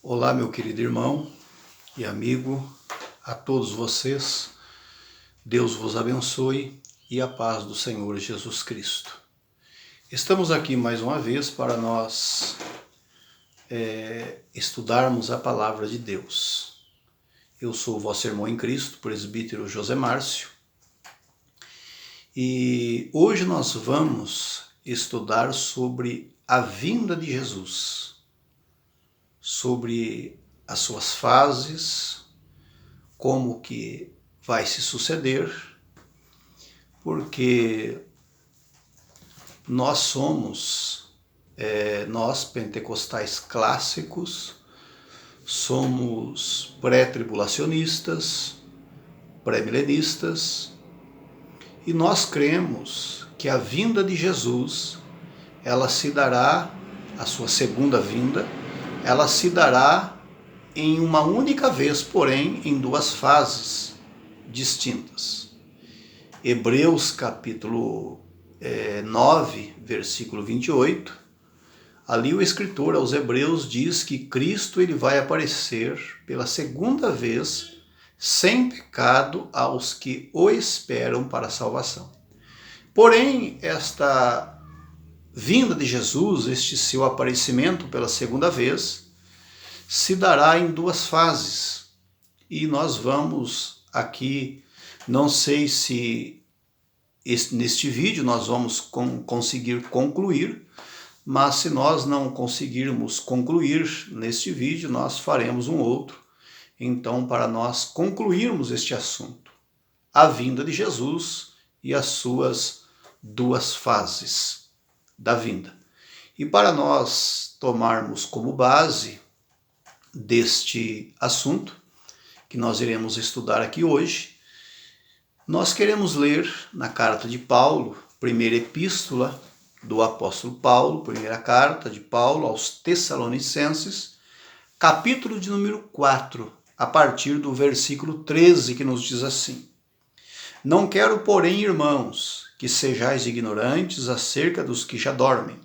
Olá, meu querido irmão e amigo, a todos vocês, Deus vos abençoe e a paz do Senhor Jesus Cristo. Estamos aqui mais uma vez para nós estudarmos a palavra de Deus. Eu sou o vosso irmão em Cristo, presbítero José Márcio, e hoje nós vamos estudar sobre a vinda de Jesus, sobre as suas fases, como que vai se suceder, porque nós somos, nós pentecostais clássicos, somos pré-tribulacionistas, pré-milenistas, e nós cremos que a vinda de Jesus, ela se dará, a sua segunda vinda, ela se dará em uma única vez, porém em duas fases distintas. Hebreus capítulo 9, versículo 28, ali o escritor aos Hebreus diz que Cristo ele vai aparecer pela segunda vez sem pecado aos que o esperam para a salvação. Porém, esta vinda de Jesus, este seu aparecimento pela segunda vez, se dará em duas fases. E nós vamos aqui, não sei se neste vídeo nós vamos conseguir concluir, mas se nós não conseguirmos concluir neste vídeo, nós faremos um outro. Então, para nós concluirmos este assunto, a vinda de Jesus e as suas duas fases da vinda. E para nós tomarmos como base deste assunto, que nós iremos estudar aqui hoje, nós queremos ler na carta de Paulo, primeira epístola do apóstolo Paulo, primeira carta de Paulo aos Tessalonicenses, capítulo de número 4, a partir do versículo 13, que nos diz assim: Não quero, porém, irmãos, que sejais ignorantes acerca dos que já dormem,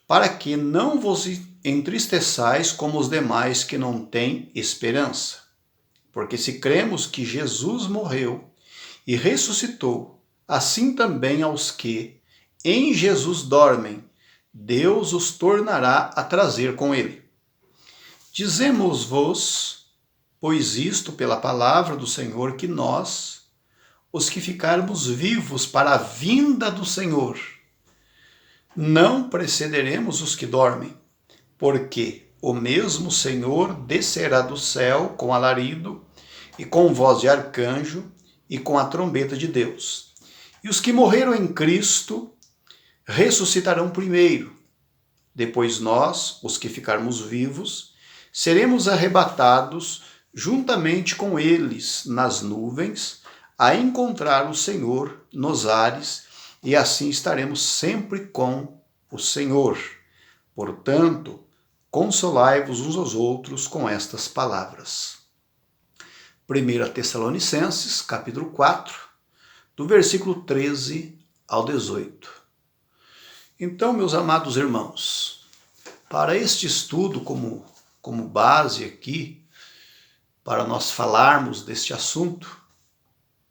para que não vos entristeçais como os demais que não têm esperança. Porque se cremos que Jesus morreu e ressuscitou, assim também aos que em Jesus dormem, Deus os tornará a trazer com ele. Dizemos-vos, pois isto pela palavra do Senhor, que nós, os que ficarmos vivos para a vinda do Senhor, não precederemos os que dormem, porque o mesmo Senhor descerá do céu com alarido e com voz de arcanjo e com a trombeta de Deus. E os que morreram em Cristo ressuscitarão primeiro. Depois nós, os que ficarmos vivos, seremos arrebatados juntamente com eles nas nuvens a encontrar o Senhor nos ares, e assim estaremos sempre com o Senhor. Portanto, consolai-vos uns aos outros com estas palavras. 1 Tessalonicenses, capítulo 4, do versículo 13 ao 18. Então, meus amados irmãos, para este estudo como base aqui, para nós falarmos deste assunto,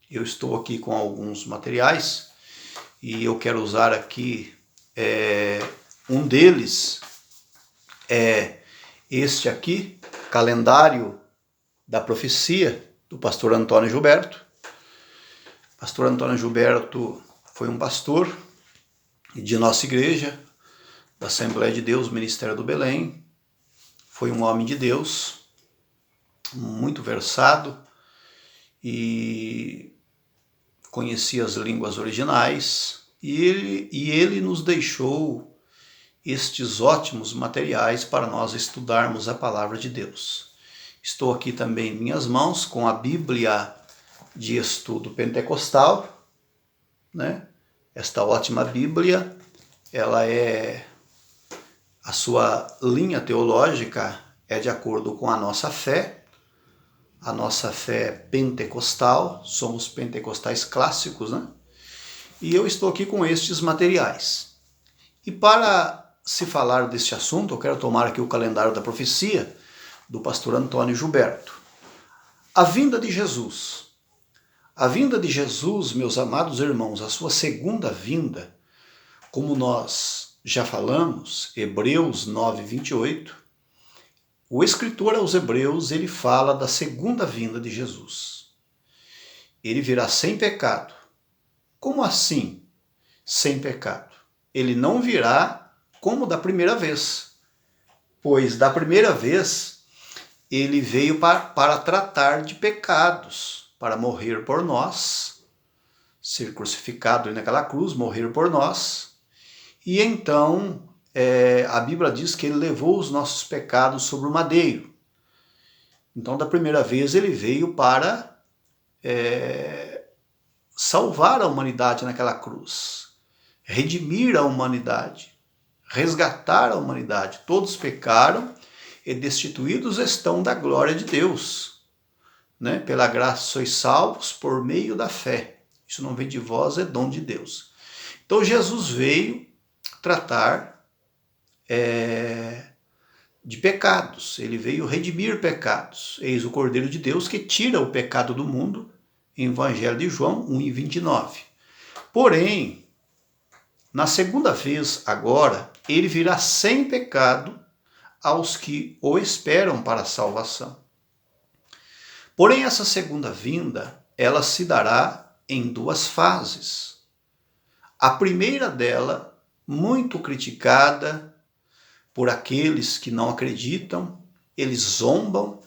eu estou aqui com alguns materiais e eu quero usar aqui um deles, este aqui, calendário da profecia do pastor Antônio Gilberto. Pastor Antônio Gilberto foi um pastor de nossa igreja, da Assembleia de Deus, Ministério do Belém. Foi um homem de Deus, muito versado e conhecia as línguas originais, e ele nos deixou estes ótimos materiais para nós estudarmos a palavra de Deus. Estou aqui também em minhas mãos com a Bíblia de Estudo Pentecostal, né? Esta ótima Bíblia, ela a sua linha teológica é de acordo com a nossa fé pentecostal, somos pentecostais clássicos, né? E eu estou aqui com estes materiais. E para se falar deste assunto, eu quero tomar aqui o calendário da profecia do pastor Antônio Gilberto. A vinda de Jesus. A vinda de Jesus, meus amados irmãos, a sua segunda vinda, como nós já falamos, Hebreus 9, 28, o escritor aos Hebreus, ele fala da segunda vinda de Jesus. Ele virá sem pecado. Como assim sem pecado? Ele não virá como da primeira vez, pois da primeira vez ele veio para tratar de pecados, para morrer por nós, ser crucificado naquela cruz, morrer por nós, e então a Bíblia diz que ele levou os nossos pecados sobre o madeiro. Então da primeira vez ele veio para salvar a humanidade naquela cruz, redimir a humanidade, resgatar a humanidade. Todos pecaram e destituídos estão da glória de Deus. Né? Pela graça sois salvos por meio da fé. Isso não vem de vós, é dom de Deus. Então Jesus veio tratar de pecados. Ele veio redimir pecados. Eis o Cordeiro de Deus que tira o pecado do mundo. Evangelho de João 1:29. Porém, na segunda vez, agora, ele virá sem pecado aos que o esperam para a salvação. Porém, essa segunda vinda, ela se dará em duas fases. A primeira dela, muito criticada por aqueles que não acreditam, eles zombam.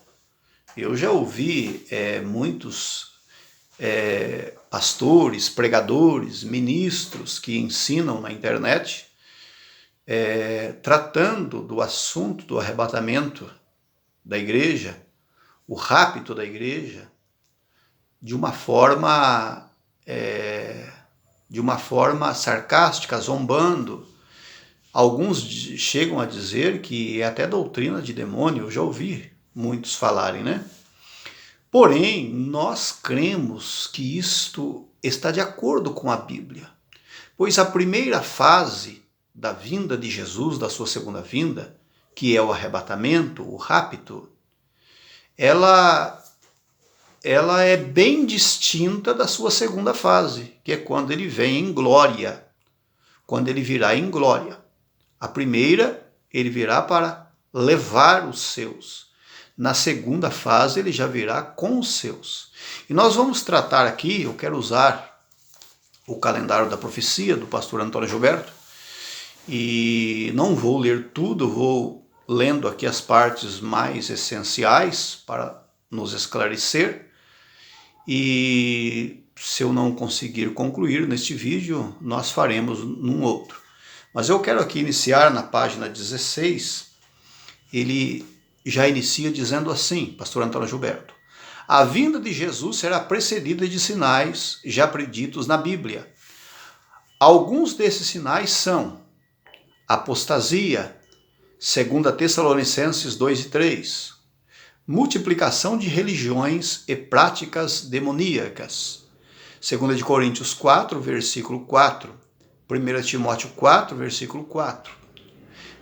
Eu já ouvi muitos pastores, pregadores, ministros que ensinam na internet, tratando do assunto do arrebatamento da igreja, o rapto da igreja, de uma forma sarcástica, zombando. Alguns chegam a dizer que é até doutrina de demônio, eu já ouvi muitos falarem, né? Porém, nós cremos que isto está de acordo com a Bíblia, pois a primeira fase da vinda de Jesus, da sua segunda vinda, que é o arrebatamento, o rapto, ela é bem distinta da sua segunda fase, que é quando ele vem em glória, quando ele virá em glória. A primeira, ele virá para levar os seus. Na segunda fase, ele já virá com os seus. E nós vamos tratar aqui, eu quero usar o calendário da profecia do pastor Antônio Gilberto, e não vou ler tudo, vou lendo aqui as partes mais essenciais para nos esclarecer. E se eu não conseguir concluir neste vídeo, nós faremos num outro. Mas eu quero aqui iniciar na página 16, ele já inicia dizendo assim, pastor Antônio Gilberto: a vinda de Jesus será precedida de sinais já preditos na Bíblia. Alguns desses sinais são apostasia, 2 Tessalonicenses 2:3, multiplicação de religiões e práticas demoníacas, 2 Coríntios 4, versículo 4, 1 Timóteo 4, versículo 4.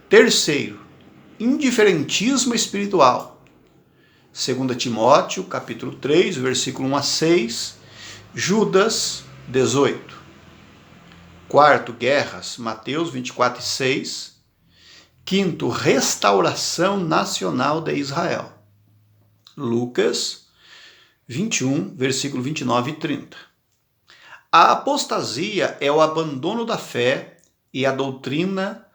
Terceiro, indiferentismo espiritual, 2 Timóteo, capítulo 3, versículo 1 a 6, Judas 18. Quarto, guerras, Mateus 24:6. Quinto, restauração nacional de Israel, Lucas 21, versículo 29 e 30. A apostasia é o abandono da fé e a doutrina,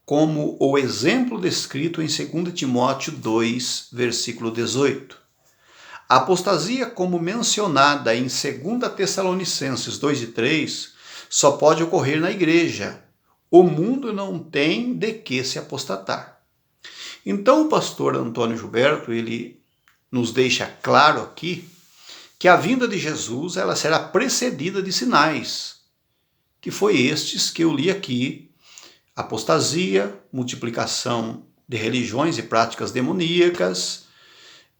como o exemplo descrito em 2 Timóteo 2, versículo 18. A apostasia, como mencionada em 2 Tessalonicenses 2 e 3, só pode ocorrer na igreja. O mundo não tem de que se apostatar. Então o pastor Antônio Gilberto, ele nos deixa claro aqui que a vinda de Jesus ela será precedida de sinais, que foi estes que eu li aqui: apostasia, multiplicação de religiões e práticas demoníacas,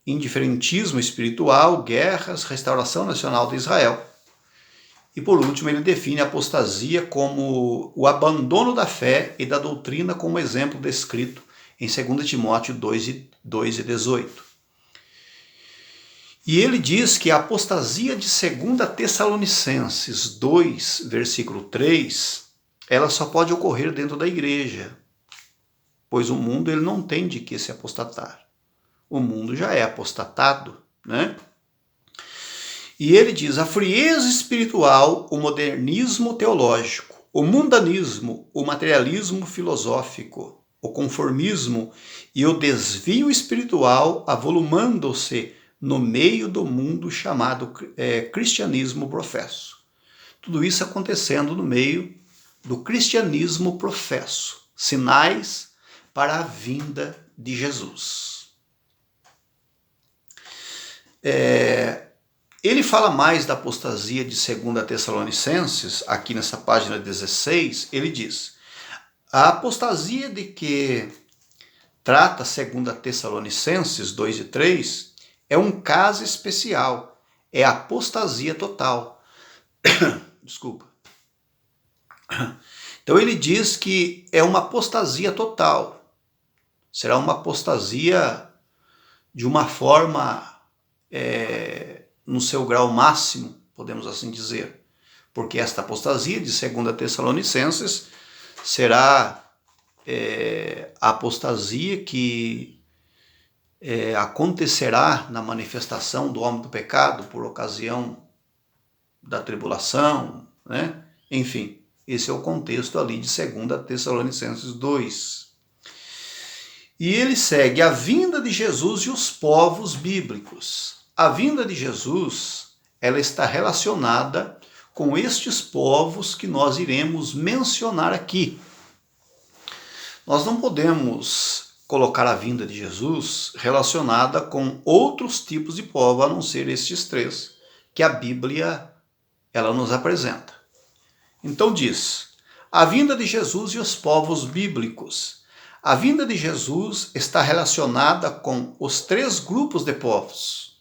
indiferentismo espiritual, guerras, restauração nacional de Israel. E por último, ele define a apostasia como o abandono da fé e da doutrina, como exemplo descrito em 2 Timóteo 2:18. E ele diz que a apostasia de 2 Tessalonicenses 2, versículo 3, ela só pode ocorrer dentro da igreja, pois o mundo ele não tem de que se apostatar. O mundo já é apostatado, né? E ele diz: a frieza espiritual, o modernismo teológico, o mundanismo, o materialismo filosófico, o conformismo e o desvio espiritual avolumando-se no meio do mundo chamado cristianismo professo. Tudo isso acontecendo no meio do cristianismo professo, sinais para a vinda de Jesus. Ele fala mais da apostasia de 2 Tessalonicenses, aqui nessa página 16, ele diz: a apostasia de que trata 2 Tessalonicenses 2 e 3 é um caso especial, é a apostasia total. Desculpa. Então ele diz que é uma apostasia total. Será uma apostasia de uma forma no seu grau máximo, podemos assim dizer. Porque esta apostasia de 2 Tessalonicenses será a apostasia que acontecerá na manifestação do homem do pecado por ocasião da tribulação, né? Enfim, esse é o contexto ali de 2 Tessalonicenses 2. E ele segue a vinda de Jesus e os povos bíblicos. A vinda de Jesus, ela está relacionada com estes povos que nós iremos mencionar aqui. Nós não podemos colocar a vinda de Jesus relacionada com outros tipos de povo, a não ser estes três que a Bíblia ela nos apresenta. Então diz: a vinda de Jesus e os povos bíblicos. A vinda de Jesus está relacionada com os três grupos de povos,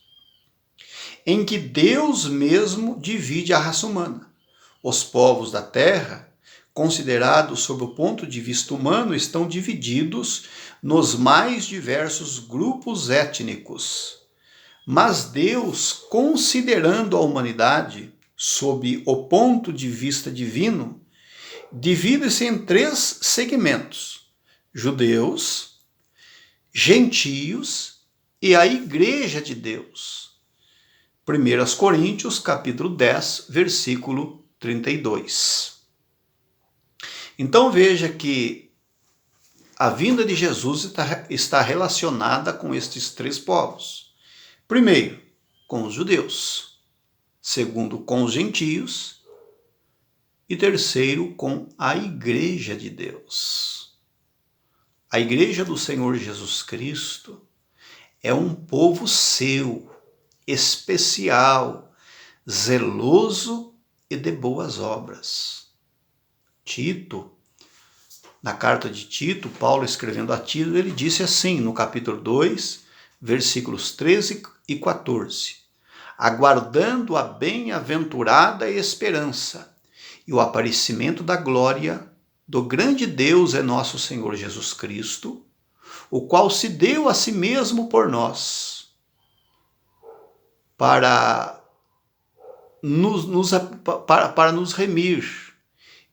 em que Deus mesmo divide a raça humana. Os povos da terra, considerados sob o ponto de vista humano, estão divididos nos mais diversos grupos étnicos. Mas Deus, considerando a humanidade sob o ponto de vista divino, divide-se em três segmentos: judeus, gentios e a igreja de Deus. 1 Coríntios, capítulo 10, versículo 32. Então veja que a vinda de Jesus está relacionada com estes três povos. Primeiro, com os judeus. Segundo, com os gentios. E terceiro, com a igreja de Deus. A igreja do Senhor Jesus Cristo é um povo seu, especial, zeloso e de boas obras. Tito, na carta de Tito, Paulo escrevendo a Tito, ele disse assim, no capítulo 2, versículos 13 e 14: aguardando a bem-aventurada esperança e o aparecimento da glória do grande Deus e nosso Senhor Jesus Cristo, o qual se deu a si mesmo por nós, para nos remir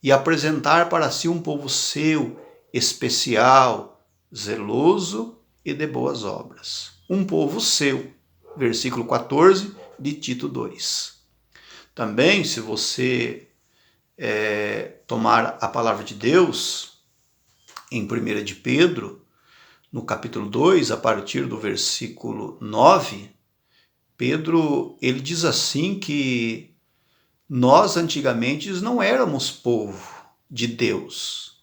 e apresentar para si um povo seu, especial, zeloso e de boas obras. Um povo seu, versículo 14 de Tito 2. Também, se você tomar a palavra de Deus, em 1 de Pedro, no capítulo 2, a partir do versículo 9, Pedro ele diz assim que nós antigamente não éramos povo de Deus,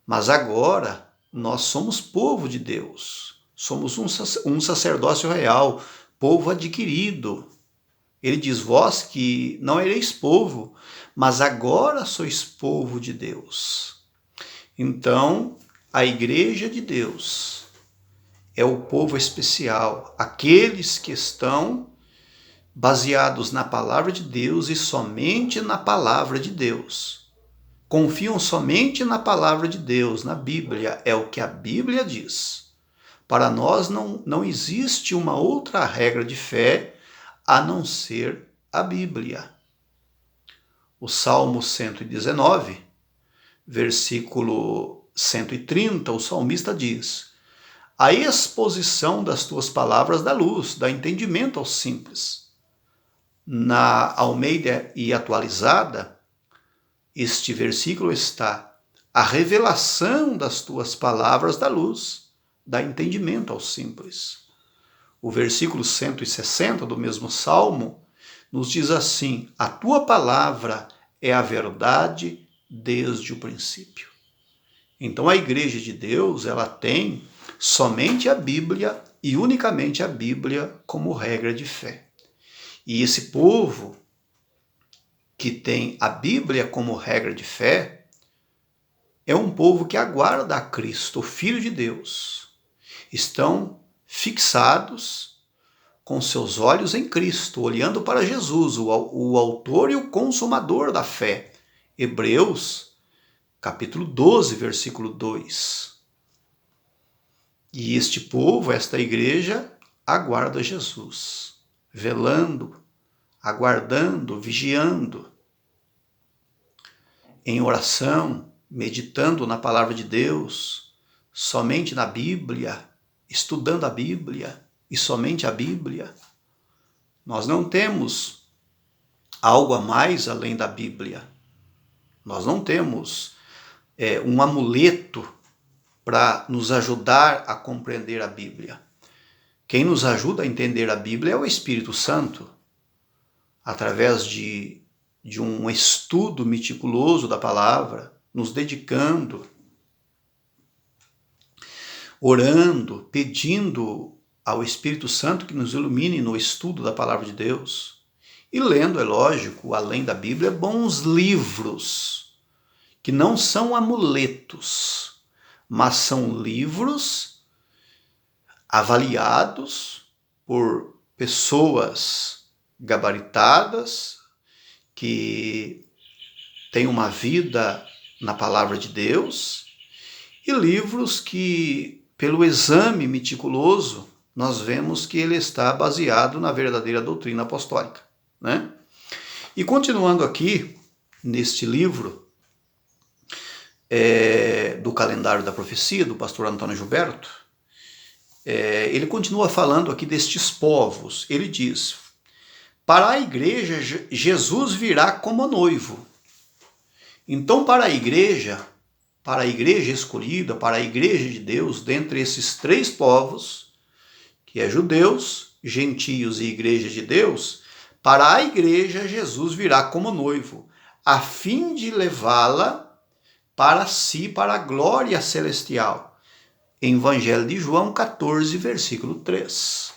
mas agora nós somos povo de Deus, somos um sacerdócio real, povo adquirido. Ele diz: vós que não ereis povo, mas agora sois povo de Deus. Então, a igreja de Deus é o povo especial, aqueles que estão baseados na palavra de Deus e somente na palavra de Deus. Confiam somente na palavra de Deus, na Bíblia, é o que a Bíblia diz. Para nós não existe uma outra regra de fé a não ser a Bíblia. O Salmo 119, versículo 130, o salmista diz: a exposição das tuas palavras dá luz, dá entendimento aos simples. Na Almeida e Atualizada, este versículo está: a revelação das tuas palavras dá luz, dá entendimento aos simples. O versículo 160 do mesmo Salmo nos diz assim: a tua palavra é a verdade desde o princípio. Então a Igreja de Deus, ela tem somente a Bíblia e unicamente a Bíblia como regra de fé. E esse povo que tem a Bíblia como regra de fé é um povo que aguarda a Cristo, o Filho de Deus. Estão fixados com seus olhos em Cristo, olhando para Jesus, o autor e o consumador da fé. Hebreus, capítulo 12, versículo 2. E este povo, esta igreja, aguarda Jesus, velando, aguardando, vigiando, em oração, meditando na palavra de Deus, somente na Bíblia, estudando a Bíblia e somente a Bíblia. Nós não temos algo a mais além da Bíblia. Nós não temos um amuleto para nos ajudar a compreender a Bíblia. Quem nos ajuda a entender a Bíblia é o Espírito Santo, através de um estudo meticuloso da palavra, nos dedicando, orando, pedindo ao Espírito Santo que nos ilumine no estudo da palavra de Deus. E lendo, é lógico, além da Bíblia, bons livros, que não são amuletos, mas são livros avaliados por pessoas gabaritadas, que têm uma vida na palavra de Deus, e livros que, pelo exame meticuloso, nós vemos que ele está baseado na verdadeira doutrina apostólica, né? E continuando aqui, neste livro do Calendário da Profecia, do pastor Antônio Gilberto, ele continua falando aqui destes povos. Ele diz: para a igreja, Jesus virá como noivo. Então, para a igreja escolhida, para a igreja de Deus, dentre esses três povos, que é judeus, gentios e igreja de Deus, para a igreja, Jesus virá como noivo, a fim de levá-la para si, para a glória celestial. Evangelho de João 14, versículo 3.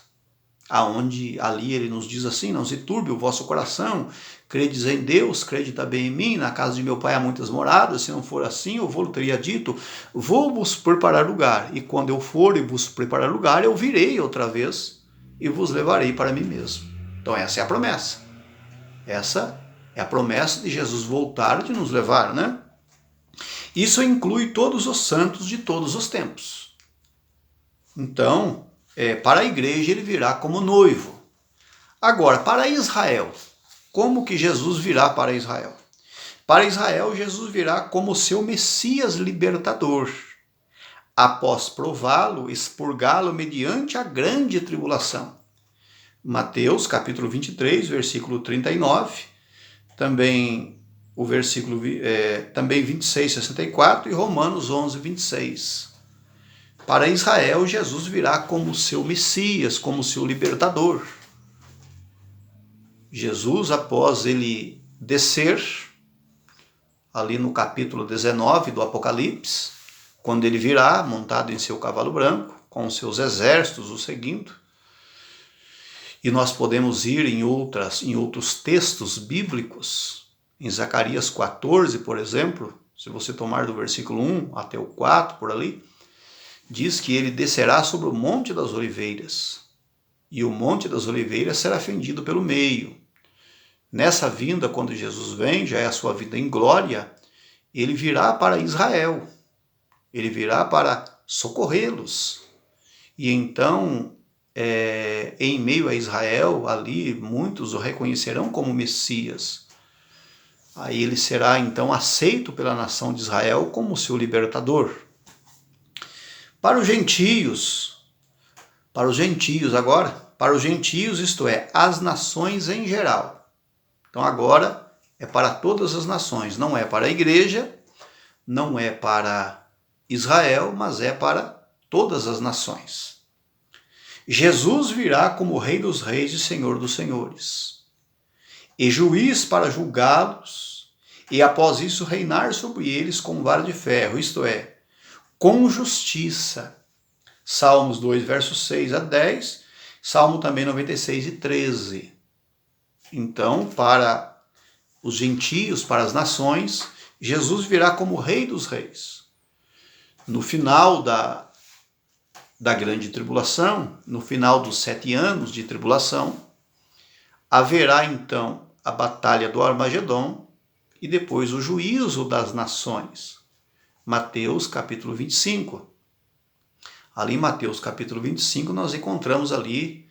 Aonde ali ele nos diz assim: não se turbe o vosso coração, credes em Deus, crede também em mim, na casa de meu pai há muitas moradas, se não for assim, eu vou teria dito, vou-vos preparar lugar, e quando eu for e vos preparar lugar, eu virei outra vez e vos levarei para mim mesmo. Então essa é a promessa. Essa é a promessa de Jesus voltar, de nos levar, né? Isso inclui todos os santos de todos os tempos. Então, para a igreja ele virá como noivo. Agora, para Israel, como que Jesus virá para Israel? Para Israel, Jesus virá como seu Messias libertador, após prová-lo, expurgá-lo mediante a grande tribulação. Mateus, capítulo 23, versículo 39, também o versículo também 26, 64 e Romanos 11, 26. Para Israel, Jesus virá como seu Messias, como seu libertador. Jesus, após ele descer, ali no capítulo 19 do Apocalipse, quando ele virá montado em seu cavalo branco, com seus exércitos o seguindo, e nós podemos ir em outros textos bíblicos, em Zacarias 14, por exemplo, se você tomar do versículo 1 até o 4, por ali, diz que ele descerá sobre o Monte das Oliveiras. e o Monte das Oliveiras será fendido pelo meio. Nessa vinda, quando Jesus vem, já é a sua vida em glória, ele virá para Israel, ele virá para socorrê-los. E então, em meio a Israel, ali muitos o reconhecerão como Messias. Aí ele será então aceito pela nação de Israel como seu libertador. Para os gentios agora, para os gentios, isto é, as nações em geral. Então agora é para todas as nações, não é para a igreja, não é para Israel, mas é para todas as nações. Jesus virá como Rei dos Reis e Senhor dos Senhores, e juiz para julgá-los, e após isso reinar sobre eles com vara de ferro, isto é, com justiça. Salmos 2, versos 6 a 10, Salmo também 96 e 13. Então, para os gentios, para as nações, Jesus virá como Rei dos Reis. No final da grande tribulação, no final dos 7 anos de tribulação, haverá então a batalha do Armagedon e depois o juízo das nações. Mateus capítulo 25. Ali em Mateus capítulo 25 nós encontramos ali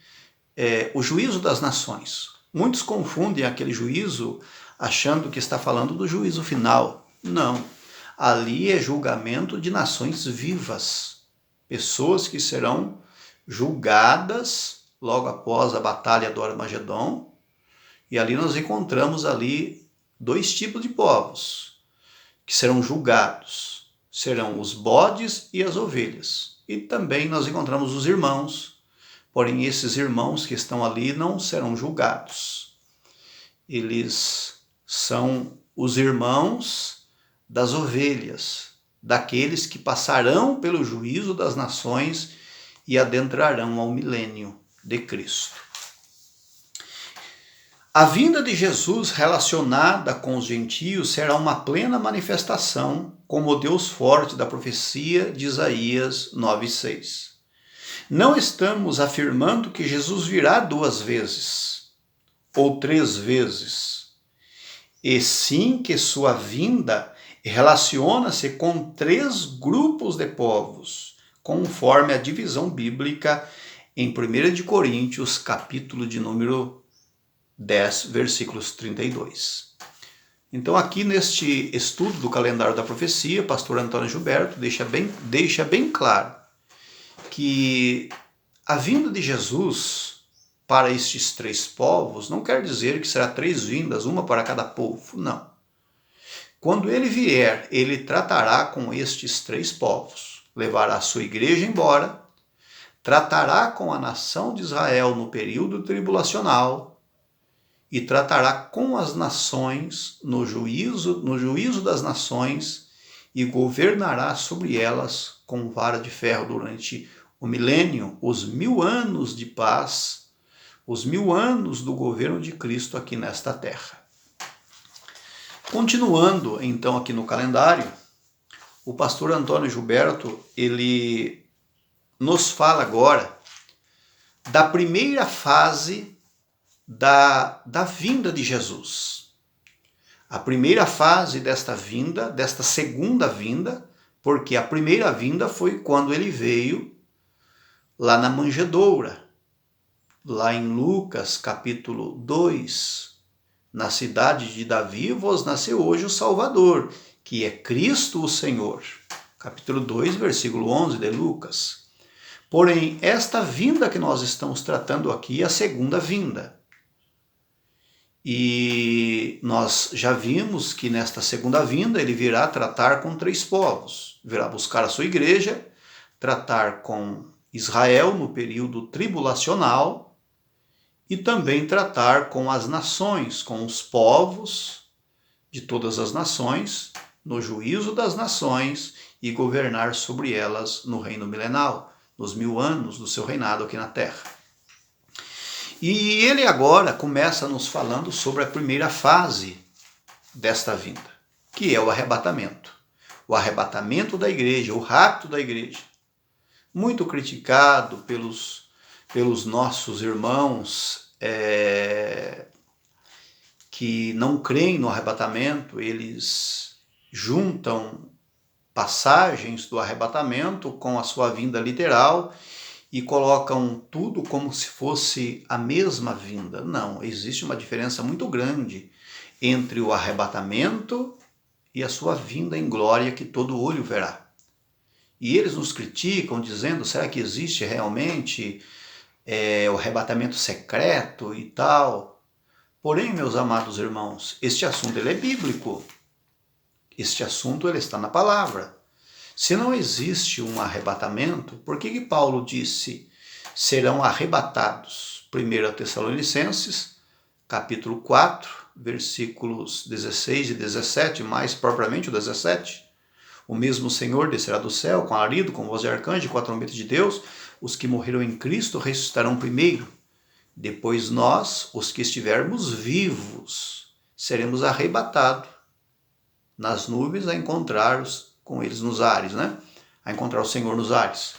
o juízo das nações. Muitos confundem aquele juízo achando que está falando do juízo final. Não, ali é julgamento de nações vivas. Pessoas que serão julgadas logo após a batalha do Armagedon. E ali nós encontramos ali 2 tipos de povos que serão julgados. Serão os bodes e as ovelhas. E também nós encontramos os irmãos, porém esses irmãos que estão ali não serão julgados. Eles são os irmãos das ovelhas, daqueles que passarão pelo juízo das nações e adentrarão ao milênio de Cristo. A vinda de Jesus relacionada com os gentios será uma plena manifestação como o Deus forte da profecia de Isaías 9,6. Não estamos afirmando que Jesus virá 2 vezes ou 3 vezes, e sim que sua vinda relaciona-se com 3 grupos de povos, conforme a divisão bíblica em 1 de Coríntios, capítulo de número 10, versículos 32. Então aqui neste estudo do calendário da profecia, pastor Antônio Gilberto deixa bem claro que a vinda de Jesus para estes 3 povos não quer dizer que será 3 vindas, uma para cada povo, não. Quando ele vier, ele tratará com estes 3 povos, levará a sua igreja embora, tratará com a nação de Israel no período tribulacional, e tratará com as nações no juízo das nações e governará sobre elas com vara de ferro durante o milênio, os 1000 anos de paz, os 1000 anos do governo de Cristo aqui nesta terra. Continuando então aqui no calendário, o pastor Antônio Gilberto, ele nos fala agora da primeira fase da vinda de Jesus. A primeira fase desta vinda, desta segunda vinda, porque a primeira vinda foi quando ele veio lá na manjedoura, lá em Lucas capítulo 2, na cidade de Davi vos nasceu hoje o Salvador, que é Cristo o Senhor. Capítulo 2, versículo 11 de Lucas. Porém, esta vinda que nós estamos tratando aqui é a segunda vinda. E nós já vimos que nesta segunda vinda ele virá tratar com 3 povos. Virá buscar a sua igreja, tratar com Israel no período tribulacional e também tratar com as nações, com os povos de todas as nações, no juízo das nações e governar sobre elas no reino milenal, nos 1000 anos do seu reinado aqui na terra. E ele agora começa nos falando sobre a primeira fase desta vinda, que é o arrebatamento. O arrebatamento da igreja, o rapto da igreja. Muito criticado pelos pelos nossos irmãos que não creem no arrebatamento. Eles juntam passagens do arrebatamento com a sua vinda literal e colocam tudo como se fosse a mesma vinda. Não, existe uma diferença muito grande entre o arrebatamento e a sua vinda em glória, que todo olho verá. E eles nos criticam dizendo, será que existe realmente o arrebatamento secreto e tal? Porém, meus amados irmãos, este assunto ele é bíblico. Este assunto ele está na palavra. Se não existe um arrebatamento, por que Paulo disse serão arrebatados? 1 Tessalonicenses, capítulo 4, versículos 16 e 17, mais propriamente o 17. O mesmo Senhor descerá do céu com alarido, com voz de arcanjo e com a trombeta de Deus. Os que morreram em Cristo ressuscitarão primeiro. Depois nós, os que estivermos vivos, seremos arrebatados nas nuvens a encontrar com eles nos ares, né? A encontrar o Senhor nos ares.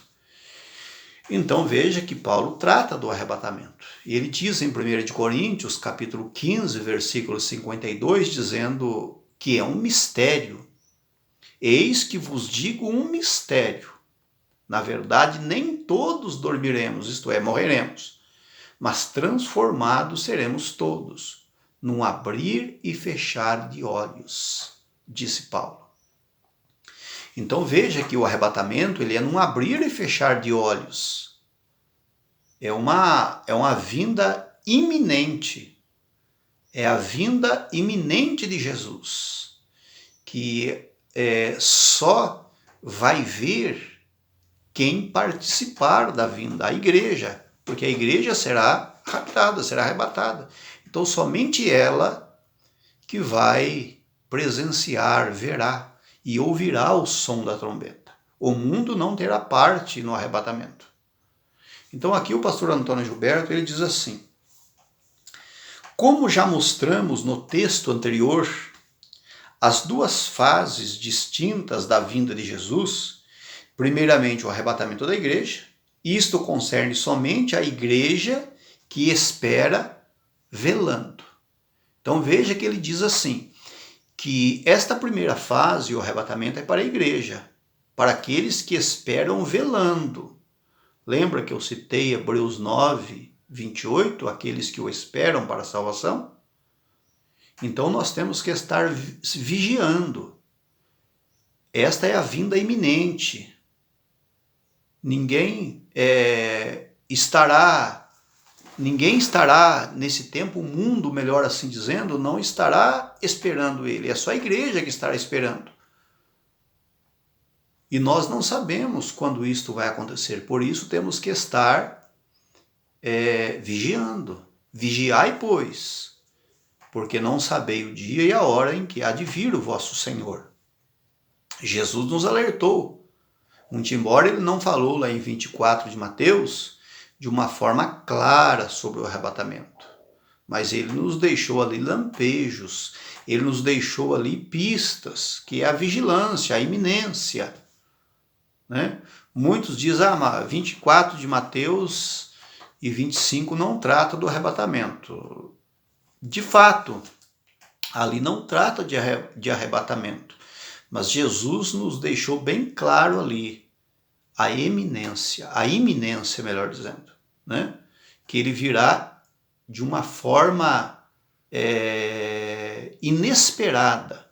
Então veja que Paulo trata do arrebatamento. E ele diz em 1 Coríntios, capítulo 15, versículo 52, dizendo que é um mistério. Eis que vos digo um mistério. Na verdade, nem todos dormiremos, isto é, morreremos, mas transformados seremos todos, num abrir e fechar de olhos, disse Paulo. Então veja que o arrebatamento ele é num abrir e fechar de olhos. É uma vinda iminente. É a vinda iminente de Jesus, que só vai ver quem participar da vinda, a igreja, porque a igreja será raptada, será arrebatada. Então somente ela que vai presenciar, verá e ouvirá o som da trombeta. O mundo não terá parte no arrebatamento. Então aqui o pastor Antônio Gilberto ele diz assim: como já mostramos no texto anterior, as duas fases distintas da vinda de Jesus, primeiramente o arrebatamento da igreja, isto concerne somente a igreja que espera velando. Então veja que ele diz assim, que esta primeira fase, o arrebatamento, é para a igreja, para aqueles que esperam velando. Lembra que eu citei Hebreus 9, 28, aqueles que o esperam para a salvação? Então nós temos que estar vigiando. Esta é a vinda iminente. Ninguém estará nesse tempo, o mundo, melhor assim dizendo, não estará esperando ele. É só a igreja que estará esperando. E nós não sabemos quando isto vai acontecer. Por isso temos que estar vigiando. Vigiai, pois, porque não sabei o dia e a hora em que há de vir o vosso Senhor. Jesus nos alertou. Muito embora ele não falou lá em 24 de Mateus de uma forma clara sobre o arrebatamento. Mas ele nos deixou ali lampejos, ele nos deixou ali pistas, que é a vigilância, a iminência. Né? Muitos dizem, 24 de Mateus e 25 não trata do arrebatamento. De fato, ali não trata de arrebatamento, mas Jesus nos deixou bem claro ali a iminência, melhor dizendo, né? Que ele virá de uma forma inesperada,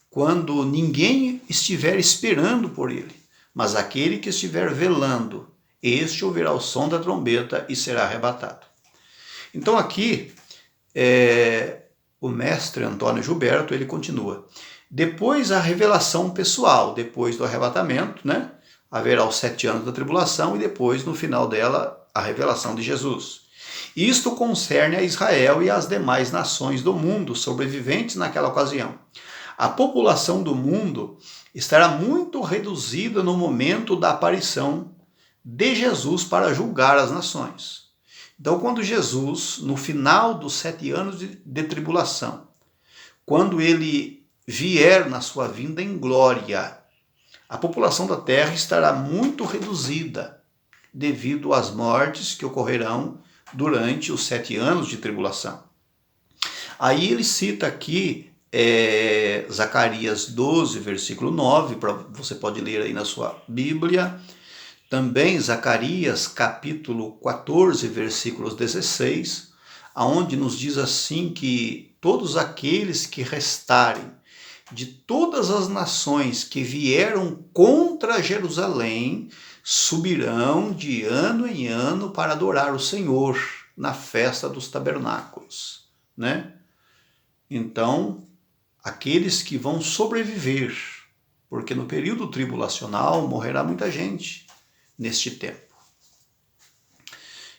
quando ninguém estiver esperando por ele, mas aquele que estiver velando, este ouvirá o som da trombeta e será arrebatado. Então aqui, o mestre Antônio Gilberto, ele continua. Depois a revelação pessoal, depois do arrebatamento, né? Haverá os 7 anos da tribulação e depois, no final dela, a revelação de Jesus. Isto concerne a Israel e as demais nações do mundo sobreviventes naquela ocasião. A população do mundo estará muito reduzida no momento da aparição de Jesus para julgar as nações. Então, quando Jesus, no final dos 7 anos de tribulação, quando ele vier na sua vinda em glória, a população da terra estará muito reduzida, devido às mortes que ocorrerão durante os 7 anos de tribulação. Aí ele cita aqui Zacarias 12, versículo 9, você pode ler aí na sua Bíblia. Também Zacarias capítulo 14, versículos 16, aonde nos diz assim que todos aqueles que restarem de todas as nações que vieram contra Jerusalém subirão de ano em ano para adorar o Senhor na festa dos tabernáculos, né? Então, aqueles que vão sobreviver, porque no período tribulacional morrerá muita gente neste tempo.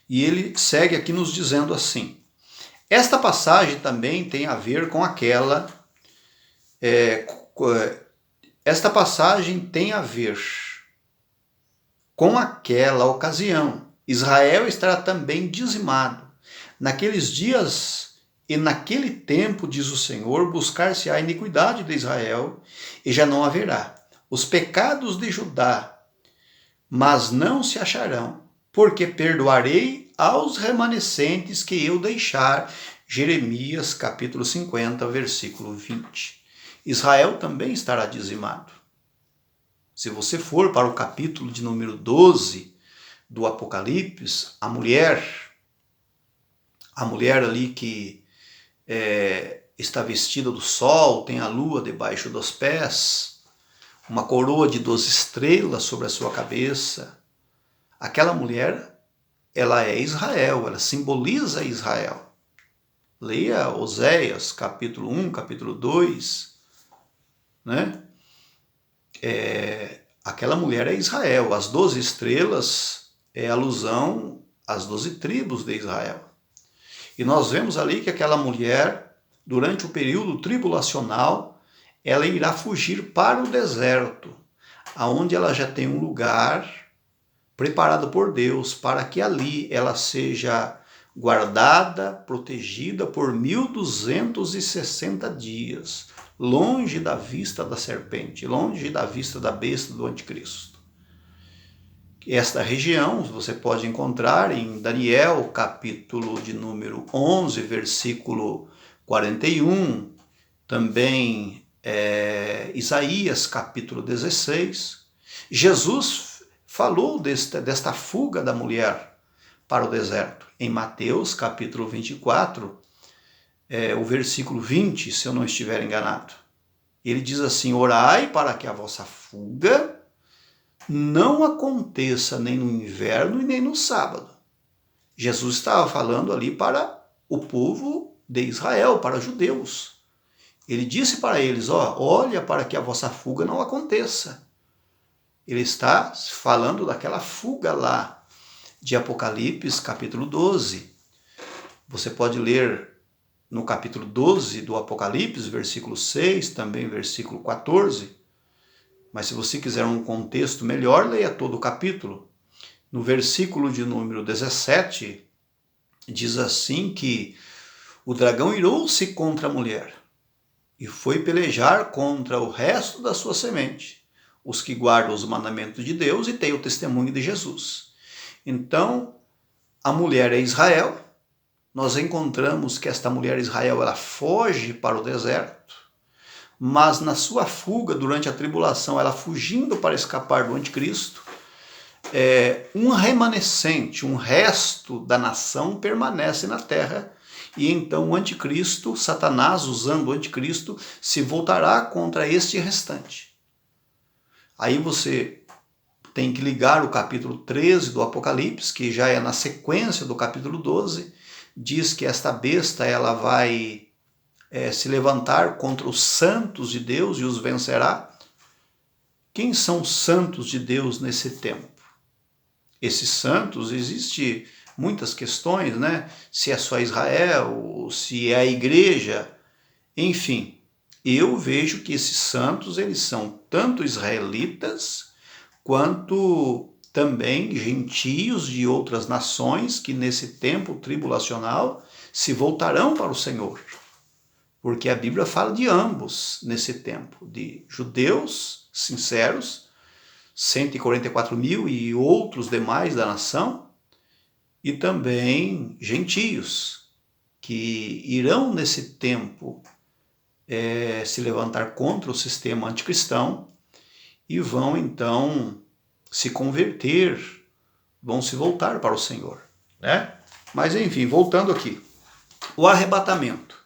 E ele segue aqui nos dizendo assim: esta passagem também tem a ver com aquela. Esta passagem tem a ver com aquela ocasião. Israel estará também dizimado. Naqueles dias e naquele tempo, diz o Senhor, buscar-se a iniquidade de Israel, e já não haverá os pecados de Judá, mas não se acharão, porque perdoarei aos remanescentes que eu deixar. Jeremias capítulo 50, versículo 20. Israel também estará dizimado. Se você for para o capítulo de número 12 do Apocalipse, a mulher ali que está vestida do sol, tem a lua debaixo dos pés, uma coroa de 12 estrelas sobre a sua cabeça, aquela mulher, ela é Israel, ela simboliza Israel. Leia Oséias capítulo 1, capítulo 2, né? Aquela mulher é Israel. As 12 estrelas é alusão às 12 tribos de Israel. E nós vemos ali que aquela mulher, durante o período tribulacional, ela irá fugir para o deserto, aonde ela já tem um lugar preparado por Deus para que ali ela seja guardada, protegida por 1260 dias, longe da vista da serpente, longe da vista da besta do anticristo. Esta região você pode encontrar em Daniel, capítulo de número 11, versículo 41, também Isaías, capítulo 16. Jesus falou desta fuga da mulher para o deserto. Em Mateus, capítulo 24, o versículo 20, se eu não estiver enganado. Ele diz assim: orai para que a vossa fuga não aconteça nem no inverno e nem no sábado. Jesus estava falando ali para o povo de Israel, para os judeus. Ele disse para eles: olha para que a vossa fuga não aconteça. Ele está falando daquela fuga lá de Apocalipse, capítulo 12. Você pode ler no capítulo 12 do Apocalipse, versículo 6, também versículo 14. Mas se você quiser um contexto melhor, leia todo o capítulo. No versículo de número 17, diz assim que o dragão irou-se contra a mulher e foi pelejar contra o resto da sua semente, os que guardam os mandamentos de Deus e têm o testemunho de Jesus. Então, a mulher é Israel. Nós encontramos que esta mulher Israel, ela foge para o deserto, mas na sua fuga durante a tribulação, ela fugindo para escapar do anticristo, um remanescente, um resto da nação permanece na terra, e então o anticristo, Satanás, usando o anticristo, se voltará contra este restante. Aí você tem que ligar o capítulo 13 do Apocalipse, que já é na sequência do capítulo 12, diz que esta besta ela vai se levantar contra os santos de Deus e os vencerá. Quem são os santos de Deus nesse tempo? Esses santos, existe muitas questões, né? Se é só Israel, se é a igreja, enfim. Eu vejo que esses santos, eles são tanto israelitas, quanto também gentios de outras nações que nesse tempo tribulacional se voltarão para o Senhor. Porque a Bíblia fala de ambos nesse tempo, de judeus sinceros, 144 mil e outros demais da nação, e também gentios, que irão nesse tempo se levantar contra o sistema anticristão e vão então se converter, vão se voltar para o Senhor, né? Mas enfim, voltando aqui, o arrebatamento.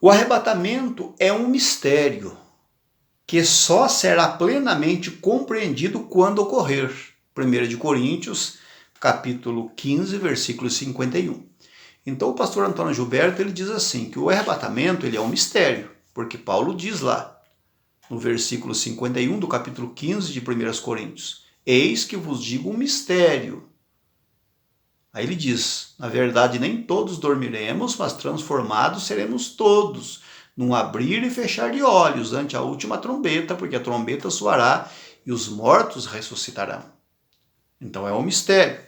O arrebatamento é um mistério que só será plenamente compreendido quando ocorrer. 1 Coríntios, capítulo 15, versículo 51. Então o pastor Antônio Gilberto ele diz assim, que o arrebatamento ele é um mistério, porque Paulo diz lá, no versículo 51 do capítulo 15 de 1 Coríntios, eis que vos digo um mistério. Aí ele diz, na verdade nem todos dormiremos, mas transformados seremos todos, num abrir e fechar de olhos ante a última trombeta, porque a trombeta soará e os mortos ressuscitarão. Então é um mistério,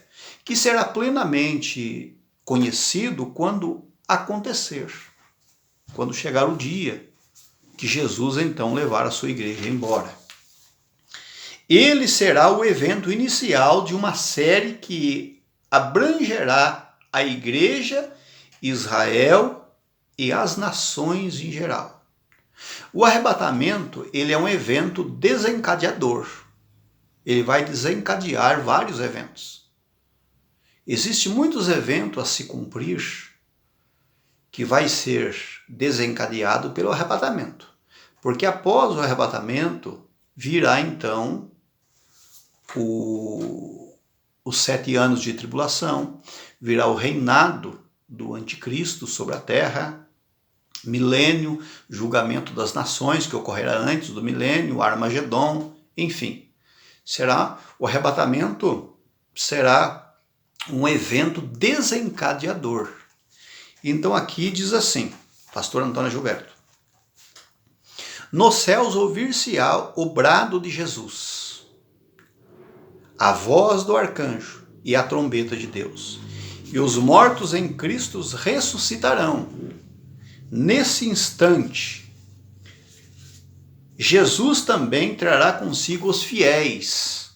que será plenamente conhecido quando acontecer, quando chegar o dia que Jesus então levar a sua igreja embora. Ele será o evento inicial de uma série que abrangerá a igreja, Israel e as nações em geral. O arrebatamento ele é um evento desencadeador. Ele vai desencadear vários eventos. Existem muitos eventos a se cumprir que vai ser desencadeado pelo arrebatamento. Porque após o arrebatamento virá então os 7 anos de tribulação, virá o reinado do anticristo sobre a terra, milênio, julgamento das nações que ocorrerá antes do milênio, Armagedon, enfim. O arrebatamento será um evento desencadeador. Então aqui diz assim, pastor Antônio Gilberto, nos céus ouvir-se-á o brado de Jesus, a voz do arcanjo e a trombeta de Deus, e os mortos em Cristo ressuscitarão. Nesse instante, Jesus também trará consigo os fiéis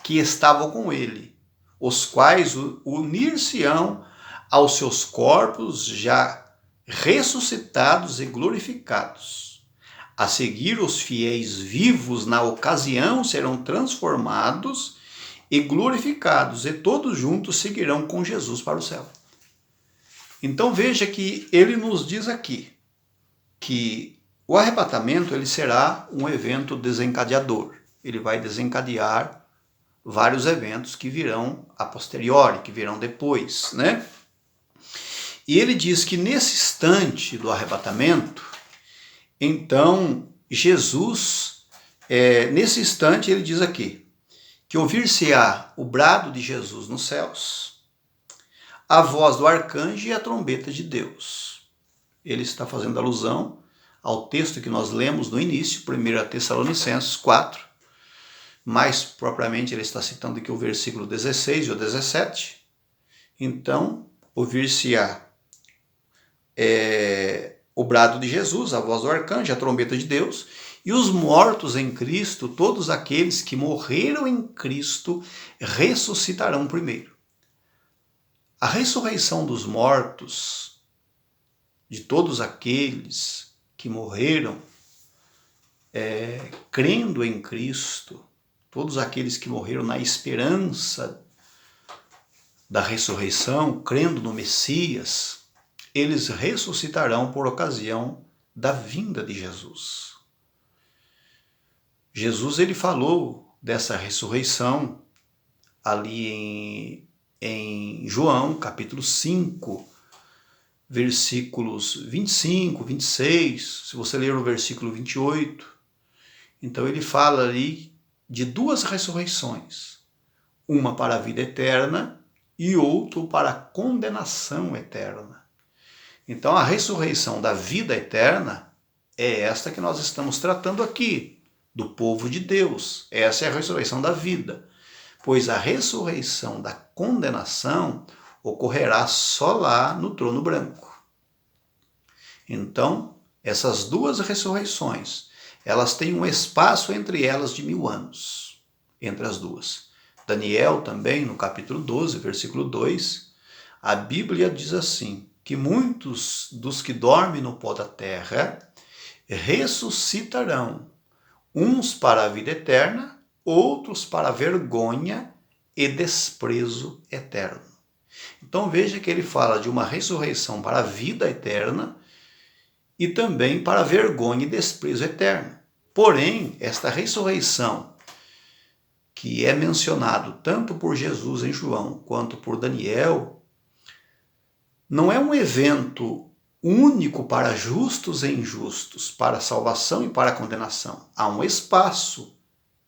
que estavam com ele, os quais unir-se-ão aos seus corpos já ressuscitados e glorificados. A seguir, os fiéis vivos na ocasião serão transformados e glorificados, e todos juntos seguirão com Jesus para o céu. Então veja que ele nos diz aqui que o arrebatamento ele será um evento desencadeador. Ele vai desencadear vários eventos que virão a posteriori, que virão depois, né? E ele diz que nesse instante do arrebatamento, então Jesus, nesse instante ele diz aqui, que ouvir-se-á o brado de Jesus nos céus, a voz do arcanjo e a trombeta de Deus. Ele está fazendo alusão ao texto que nós lemos no início, 1 Tessalonicenses 4, mais propriamente ele está citando aqui o versículo 16 e o 17. Então, ouvir-se-á o brado de Jesus, a voz do arcanjo, a trombeta de Deus, e os mortos em Cristo, todos aqueles que morreram em Cristo, ressuscitarão primeiro. A ressurreição dos mortos, de todos aqueles que morreram crendo em Cristo, todos aqueles que morreram na esperança da ressurreição, crendo no Messias, eles ressuscitarão por ocasião da vinda de Jesus. Jesus ele falou dessa ressurreição ali em João, capítulo 5, versículos 25, 26, se você ler o versículo 28, então ele fala ali de 2 ressurreições, uma para a vida eterna e outra para a condenação eterna. Então a ressurreição da vida eterna é esta que nós estamos tratando aqui, do povo de Deus. Essa é a ressurreição da vida, pois a ressurreição da condenação ocorrerá só lá no trono branco. Então, essas 2 ressurreições, elas têm um espaço entre elas de 1000 anos, entre as duas. Daniel também, no capítulo 12, versículo 2, a Bíblia diz assim, que muitos dos que dormem no pó da terra ressuscitarão, uns para a vida eterna, outros para a vergonha e desprezo eterno. Então veja que ele fala de uma ressurreição para a vida eterna e também para a vergonha e desprezo eterno. Porém, esta ressurreição, que é mencionado tanto por Jesus em João quanto por Daniel, não é um evento único para justos e injustos, para salvação e para condenação. Há um espaço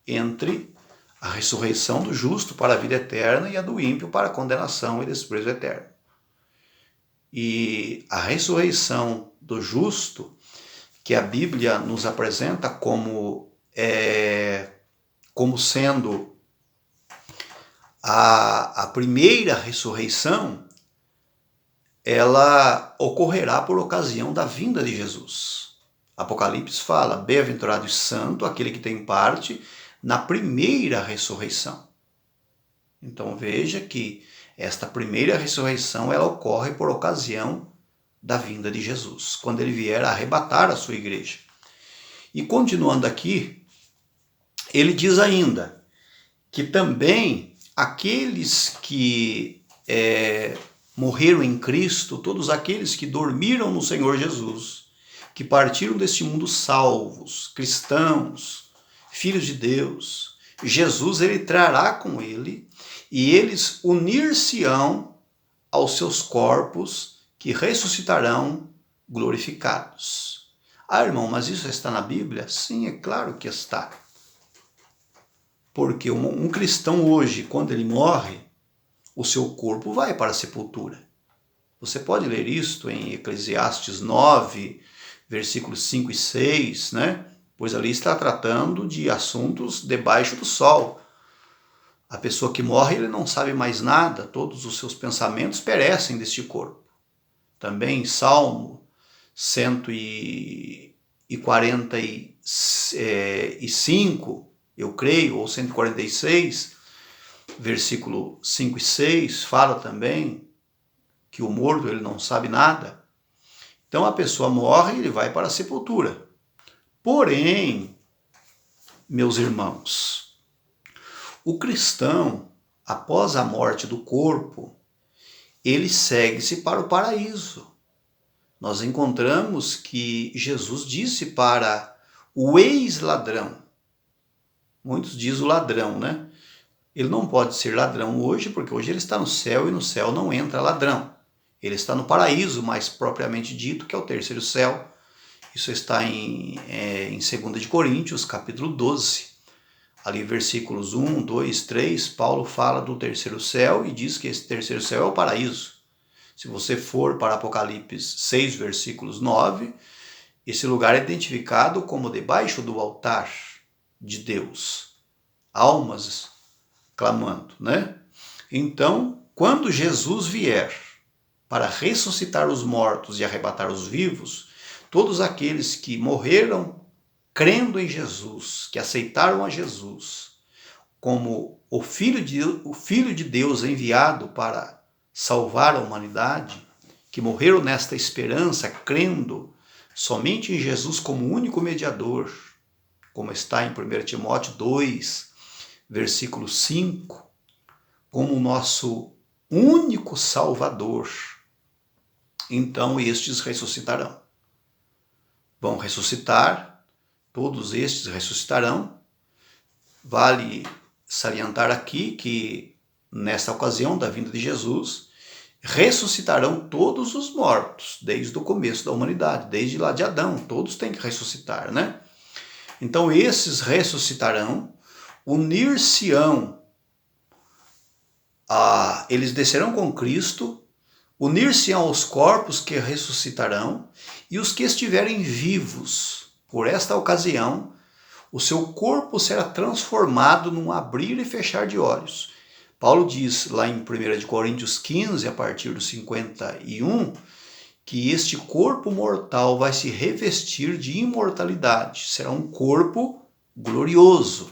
entre a ressurreição do justo para a vida eterna e a do ímpio para a condenação e desprezo eterno. E a ressurreição do justo, que a Bíblia nos apresenta como sendo a primeira ressurreição, ela ocorrerá por ocasião da vinda de Jesus. Apocalipse fala, bem-aventurado e santo aquele que tem parte na primeira ressurreição. Então veja que esta primeira ressurreição ela ocorre por ocasião da vinda de Jesus, quando ele vier a arrebatar a sua igreja. E continuando aqui, ele diz ainda que também aqueles que morreram em Cristo, todos aqueles que dormiram no Senhor Jesus, que partiram deste mundo salvos, cristãos, filhos de Deus, Jesus ele trará com ele e eles unir-se-ão aos seus corpos que ressuscitarão glorificados. Ah, irmão, mas isso está na Bíblia? Sim, é claro que está. Porque um cristão hoje, quando ele morre, o seu corpo vai para a sepultura. Você pode ler isto em Eclesiastes 9, versículos 5 e 6, né? Pois ali está tratando de assuntos debaixo do sol. A pessoa que morre, ele não sabe mais nada, todos os seus pensamentos perecem deste corpo. Também Salmo 145, eu creio, ou 146, versículo 5 e 6, fala também que o morto ele não sabe nada. Então a pessoa morre e ele vai para a sepultura. Porém, meus irmãos, o cristão, após a morte do corpo, ele segue-se para o paraíso. Nós encontramos que Jesus disse para o ex-ladrão, muitos dizem o ladrão, né? Ele não pode ser ladrão hoje, porque hoje ele está no céu e no céu não entra ladrão. Ele está no paraíso, mais propriamente dito, que é o terceiro céu. Isso está em 2 de Coríntios, capítulo 12. Ali, versículos 1, 2, 3, Paulo fala do terceiro céu e diz que esse terceiro céu é o paraíso. Se você for para Apocalipse 6, versículos 9, esse lugar é identificado como debaixo do altar de Deus. Almas clamando, né? Então, quando Jesus vier para ressuscitar os mortos e arrebatar os vivos, todos aqueles que morreram crendo em Jesus, que aceitaram a Jesus como o Filho de Deus enviado para salvar a humanidade, que morreram nesta esperança, crendo somente em Jesus como único mediador, como está em 1 Timóteo 2, versículo 5, como o nosso único Salvador, então estes ressuscitarão. Vão ressuscitar, todos estes ressuscitarão. Vale salientar aqui que, nesta ocasião da vinda de Jesus, ressuscitarão todos os mortos, desde o começo da humanidade, desde lá de Adão, todos têm que ressuscitar, né? Então esses ressuscitarão, unir-se-ão, eles descerão com Cristo, unir-se-ão aos corpos que ressuscitarão, e os que estiverem vivos por esta ocasião, o seu corpo será transformado num abrir e fechar de olhos. Paulo diz lá em 1 de Coríntios 15, a partir do 51, que este corpo mortal vai se revestir de imortalidade. Será um corpo glorioso.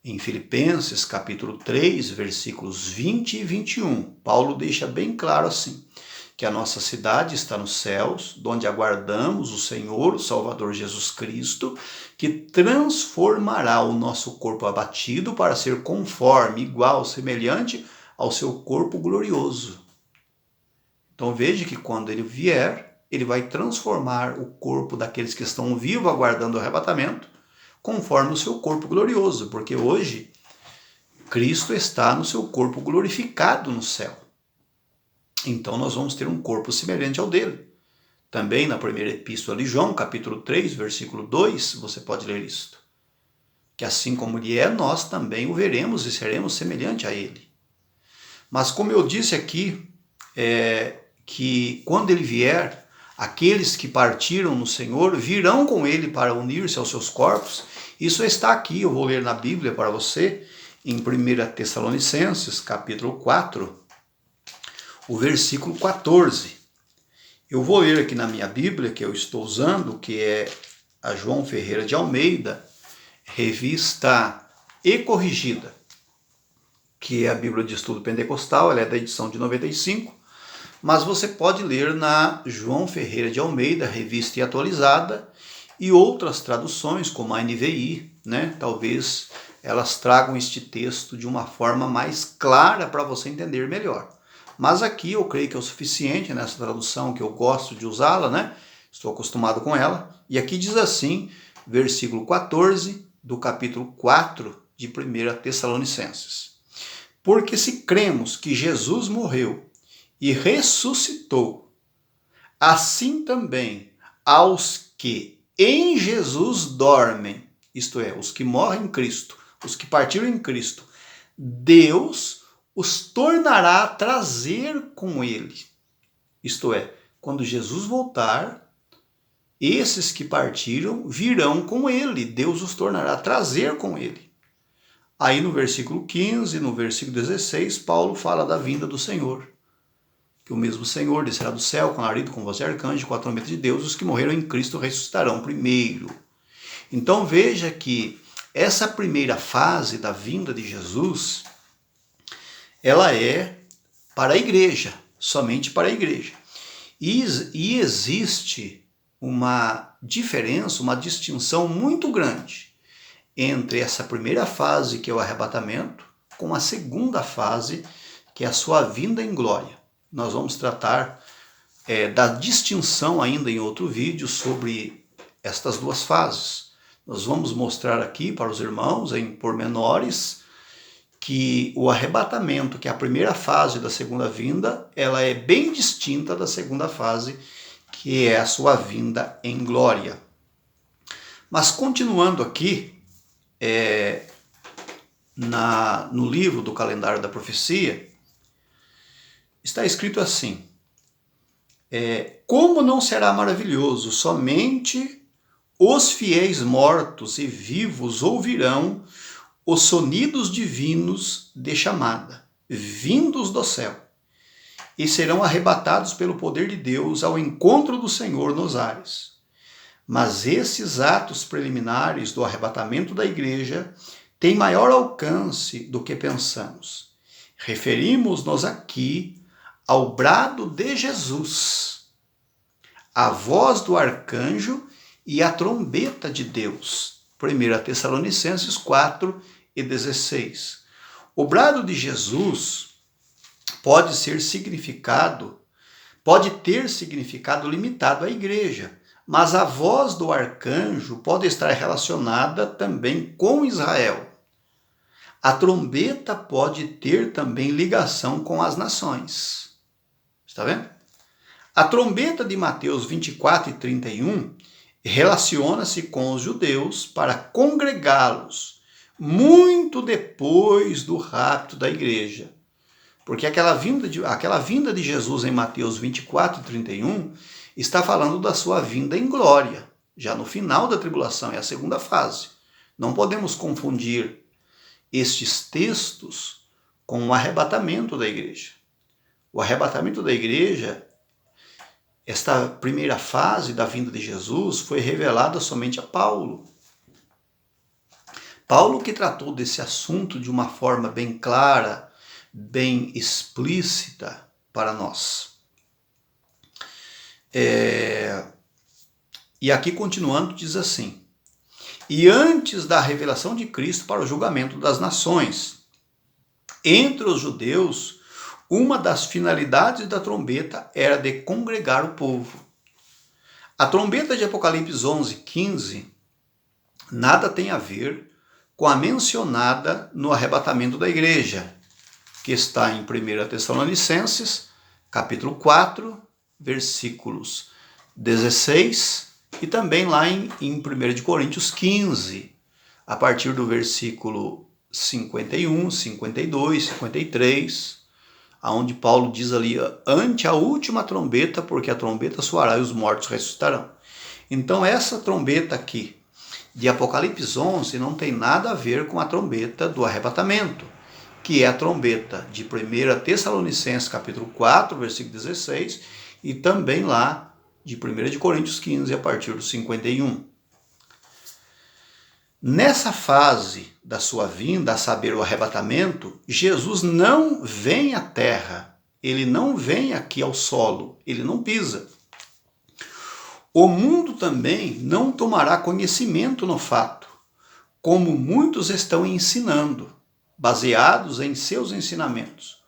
Em Filipenses capítulo 3, versículos 20 e 21, Paulo deixa bem claro assim, que a nossa cidade está nos céus, onde aguardamos o Senhor, o Salvador Jesus Cristo, que transformará o nosso corpo abatido para ser conforme, igual, semelhante ao seu corpo glorioso. Então veja que quando ele vier, ele vai transformar o corpo daqueles que estão vivos aguardando o arrebatamento, conforme o seu corpo glorioso, porque hoje Cristo está no seu corpo glorificado no céu. Então nós vamos ter um corpo semelhante ao dele. Também na primeira epístola de João, capítulo 3, versículo 2, você pode ler isto. Que assim como ele é, nós também o veremos e seremos semelhante a ele. Mas como eu disse aqui, que quando ele vier, aqueles que partiram no Senhor virão com ele para unir-se aos seus corpos. Isso está aqui, eu vou ler na Bíblia para você, em 1 Tessalonicenses, capítulo 4, o versículo 14. Eu vou ler aqui na minha Bíblia, que eu estou usando, que é a João Ferreira de Almeida, revista e corrigida, que é a Bíblia de Estudo Pentecostal, ela é da edição de 95, mas você pode ler na João Ferreira de Almeida, revista e atualizada, e outras traduções, como a NVI, né? Talvez elas tragam este texto de uma forma mais clara para você entender melhor. Mas aqui eu creio que é o suficiente nessa tradução, que eu gosto de usá-la, né? Estou acostumado com ela. E aqui diz assim, versículo 14 do capítulo 4 de 1 Tessalonicenses. Porque se cremos que Jesus morreu e ressuscitou, assim também aos que em Jesus dormem, isto é, os que morrem em Cristo, os que partiram em Cristo, Deus os tornará a trazer com ele. Isto é, quando Jesus voltar, esses que partiram virão com ele, Deus os tornará a trazer com ele. Aí no versículo 15, no versículo 16, Paulo fala da vinda do Senhor. Que o mesmo Senhor descerá do céu com alarido, com voz de arcanjo, com a trombeta de Deus, os que morreram em Cristo ressuscitarão primeiro. Então veja que essa primeira fase da vinda de Jesus, ela é para a igreja, somente para a igreja. E existe uma diferença, uma distinção muito grande entre essa primeira fase, que é o arrebatamento, com a segunda fase, que é a sua vinda em glória. Nós vamos tratar da distinção ainda em outro vídeo sobre estas duas fases. Nós vamos mostrar aqui para os irmãos, em pormenores, que o arrebatamento, que é a primeira fase da segunda vinda, ela é bem distinta da segunda fase, que é a sua vinda em glória. Mas continuando aqui, no livro do Calendário da Profecia, está escrito assim, como não será maravilhoso, somente os fiéis mortos e vivos ouvirão os sonidos divinos de chamada, vindos do céu, e serão arrebatados pelo poder de Deus ao encontro do Senhor nos ares. Mas esses atos preliminares do arrebatamento da igreja têm maior alcance do que pensamos. Referimos-nos aqui ao brado de Jesus, a voz do arcanjo e a trombeta de Deus. 1 Tessalonicenses 4 e 16. O brado de Jesus pode ter significado limitado à igreja, mas a voz do arcanjo pode estar relacionada também com Israel. A trombeta pode ter também ligação com as nações. Está vendo? A trombeta de Mateus 24 e 31 relaciona-se com os judeus para congregá-los muito depois do rapto da igreja. Porque aquela vinda de Jesus em Mateus 24 e 31 está falando da sua vinda em glória, já no final da tribulação, é a segunda fase. Não podemos confundir estes textos com o arrebatamento da igreja. O arrebatamento da igreja esta primeira fase da vinda de Jesus foi revelada somente a Paulo. Paulo que tratou desse assunto de uma forma bem clara, bem explícita para nós. E aqui continuando diz assim: e antes da revelação de Cristo para o julgamento das nações, entre os judeus, uma das finalidades da trombeta era de congregar o povo. A trombeta de Apocalipse 11:15 nada tem a ver com a mencionada no arrebatamento da igreja, que está em 1 Tessalonicenses, capítulo 4, versículos 16, e também lá em 1 Coríntios 15, a partir do versículo 51, 52, 53, aonde Paulo diz ali, ante a última trombeta, porque a trombeta soará e os mortos ressuscitarão. Então essa trombeta aqui, de Apocalipse 11, não tem nada a ver com a trombeta do arrebatamento, que é a trombeta de 1 Tessalonicenses, capítulo 4, versículo 16, e também lá de 1 Coríntios 15, a partir do 51. Nessa fase da sua vinda, a saber, o arrebatamento, Jesus não vem à terra, ele não vem aqui ao solo, ele não pisa. O mundo também não tomará conhecimento no fato, como muitos estão ensinando, baseados em seus ensinamentos.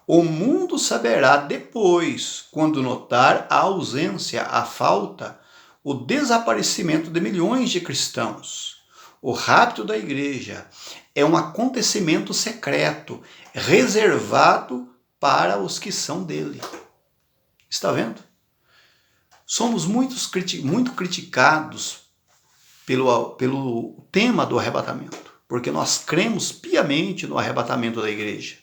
O mundo saberá depois, quando notar a ausência, a falta, o desaparecimento de milhões de cristãos. O rapto da igreja é um acontecimento secreto, reservado para os que são dele. Está vendo? Somos muito criticados pelo tema do arrebatamento, porque nós cremos piamente no arrebatamento da igreja.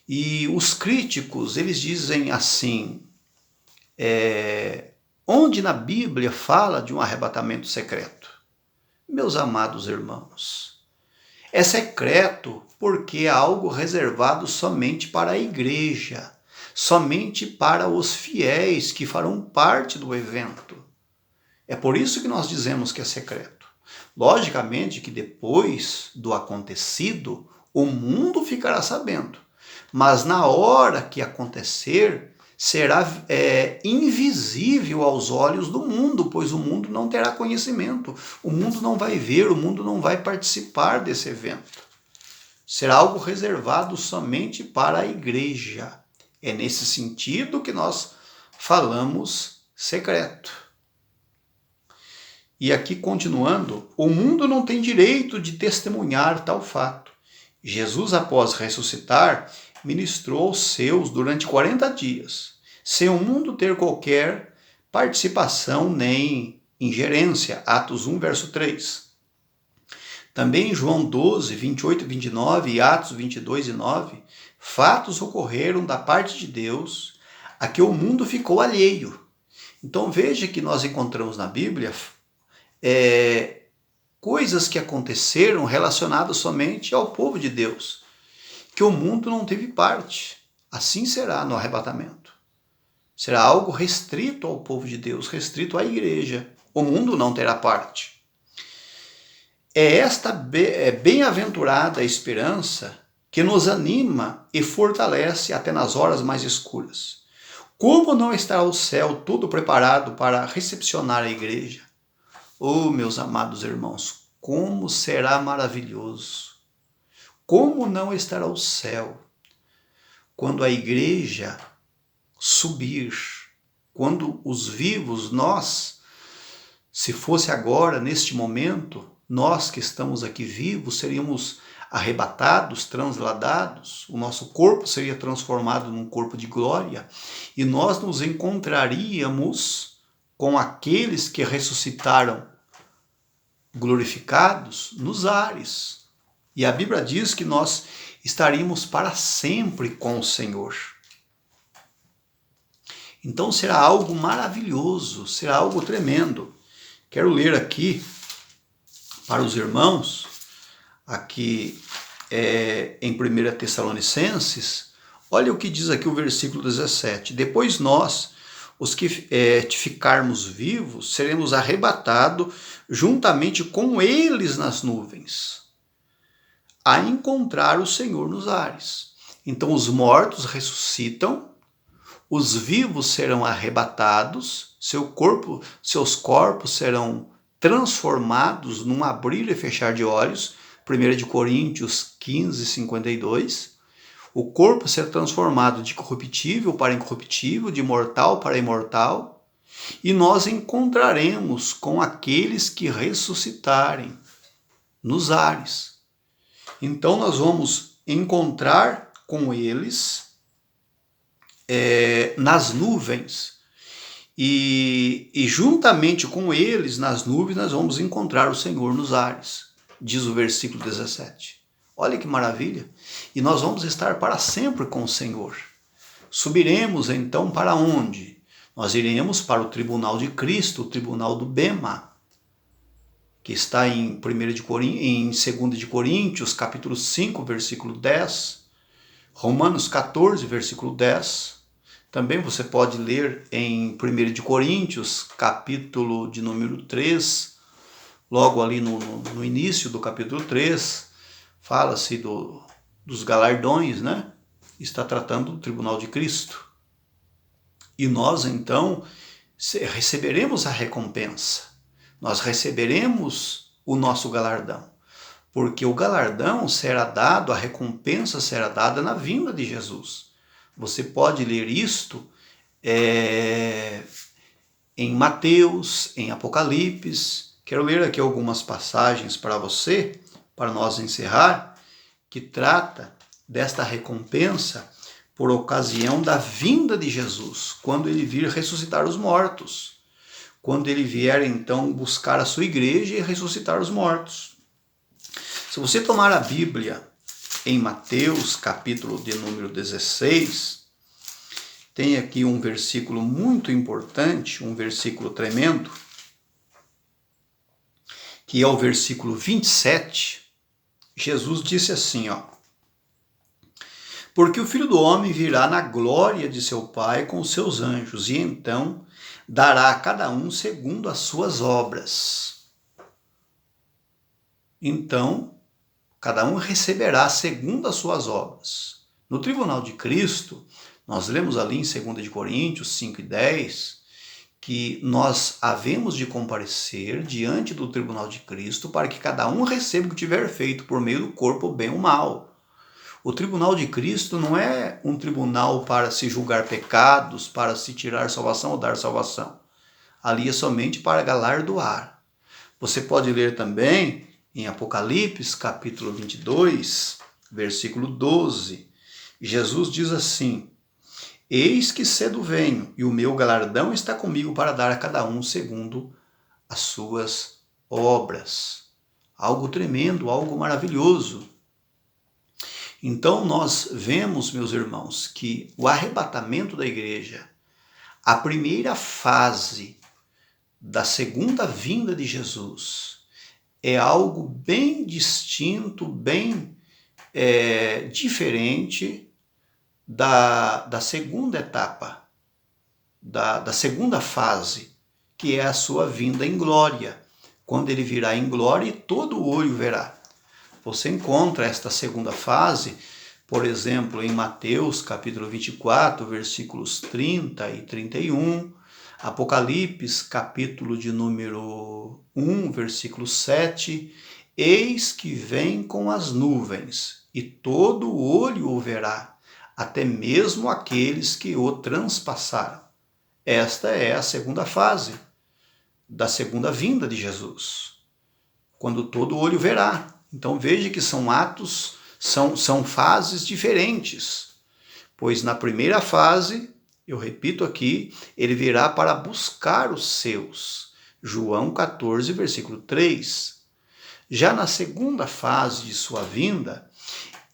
E os críticos, eles dizem assim, onde na Bíblia fala de um arrebatamento secreto? Meus amados irmãos, é secreto porque é algo reservado somente para a igreja, somente para os fiéis que farão parte do evento. É por isso que nós dizemos que é secreto. Logicamente que depois do acontecido, o mundo ficará sabendo. Mas na hora que acontecer, será invisível aos olhos do mundo, pois o mundo não terá conhecimento, o mundo não vai ver, o mundo não vai participar desse evento. Será algo reservado somente para a igreja. É nesse sentido que nós falamos secreto. E aqui continuando, o mundo não tem direito de testemunhar tal fato. Jesus, após ressuscitar, ministrou aos seus durante 40 dias, sem o mundo ter qualquer participação nem ingerência. Atos 1, verso 3. Também em João 12, 28 e 29 e Atos 22 e 9, fatos ocorreram da parte de Deus a que o mundo ficou alheio. Então veja que nós encontramos na Bíblia coisas que aconteceram relacionadas somente ao povo de Deus, que o mundo não teve parte. Assim será no arrebatamento. Será algo restrito ao povo de Deus, restrito à igreja. O mundo não terá parte. É esta bem-aventurada esperança que nos anima e fortalece até nas horas mais escuras. Como não estará o céu todo preparado para recepcionar a igreja? Oh, meus amados irmãos, como será maravilhoso! Como não estará o céu quando a igreja subir, quando os vivos, nós, se fosse agora, neste momento, nós que estamos aqui vivos, seríamos arrebatados, transladados, o nosso corpo seria transformado num corpo de glória e nós nos encontraríamos com aqueles que ressuscitaram glorificados nos ares. E a Bíblia diz que nós estaríamos para sempre com o Senhor. Então será algo maravilhoso, será algo tremendo. Quero ler aqui para os irmãos, aqui em 1 Tessalonicenses, olha o que diz aqui o versículo 17. Depois nós, os que ficarmos vivos, seremos arrebatados juntamente com eles nas nuvens, a encontrar o Senhor nos ares. Então os mortos ressuscitam, os vivos serão arrebatados, seus corpos serão transformados num abrir e fechar de olhos, 1 Coríntios 15, 52. O corpo será transformado de corruptível para incorruptível, de mortal para imortal, e nós encontraremos com aqueles que ressuscitarem nos ares. Então nós vamos encontrar com eles nas nuvens, e juntamente com eles nas nuvens nós vamos encontrar o Senhor nos ares, diz o versículo 17. Olha que maravilha! E nós vamos estar para sempre com o Senhor. Subiremos então para onde? Nós iremos para o tribunal de Cristo, o tribunal do Bema, que está em 2 de Coríntios, capítulo 5, versículo 10, Romanos 14, versículo 10. Também você pode ler em 1 de Coríntios, capítulo de número 3, logo ali no início do capítulo 3, fala-se dos galardões, né? Está tratando do tribunal de Cristo. E nós, então, receberemos a recompensa. Nós receberemos o nosso galardão. Porque o galardão será dado, a recompensa será dada na vinda de Jesus. Você pode ler isto em Mateus, em Apocalipse. Quero ler aqui algumas passagens para você, para nós encerrar, que trata desta recompensa por ocasião da vinda de Jesus, quando ele vir ressuscitar os mortos, quando ele vier então buscar a sua igreja e ressuscitar os mortos. Se você tomar a Bíblia em Mateus, capítulo de número 16, tem aqui um versículo muito importante, um versículo tremendo, que é o versículo 27, Jesus disse assim, porque o Filho do Homem virá na glória de seu Pai com os seus anjos, e então dará a cada um segundo as suas obras. Então, cada um receberá segundo as suas obras. No tribunal de Cristo, nós lemos ali em 2 de Coríntios 5 e 10, que nós havemos de comparecer diante do tribunal de Cristo para que cada um receba o que tiver feito por meio do corpo, bem ou mal. O tribunal de Cristo não é um tribunal para se julgar pecados, para se tirar salvação ou dar salvação. Ali é somente para galardoar. Você pode ler também em Apocalipse, capítulo 22, versículo 12. Jesus diz assim, eis que cedo venho, e o meu galardão está comigo para dar a cada um segundo as suas obras. Algo tremendo, algo maravilhoso. Então nós vemos, meus irmãos, que o arrebatamento da igreja, a primeira fase da segunda vinda de Jesus, é algo bem distinto, bem diferente da segunda etapa, da segunda fase, que é a sua vinda em glória, quando ele virá em glória e todo olho verá. Você encontra esta segunda fase, por exemplo, em Mateus capítulo 24, versículos 30 e 31, Apocalipse capítulo de número 1, versículo 7, eis que vem com as nuvens, e todo olho o verá, até mesmo aqueles que o transpassaram. Esta é a segunda fase da segunda vinda de Jesus, quando todo olho verá. Então veja que são são fases diferentes, pois na primeira fase, eu repito aqui, ele virá para buscar os seus, João 14, versículo 3. Já na segunda fase de sua vinda,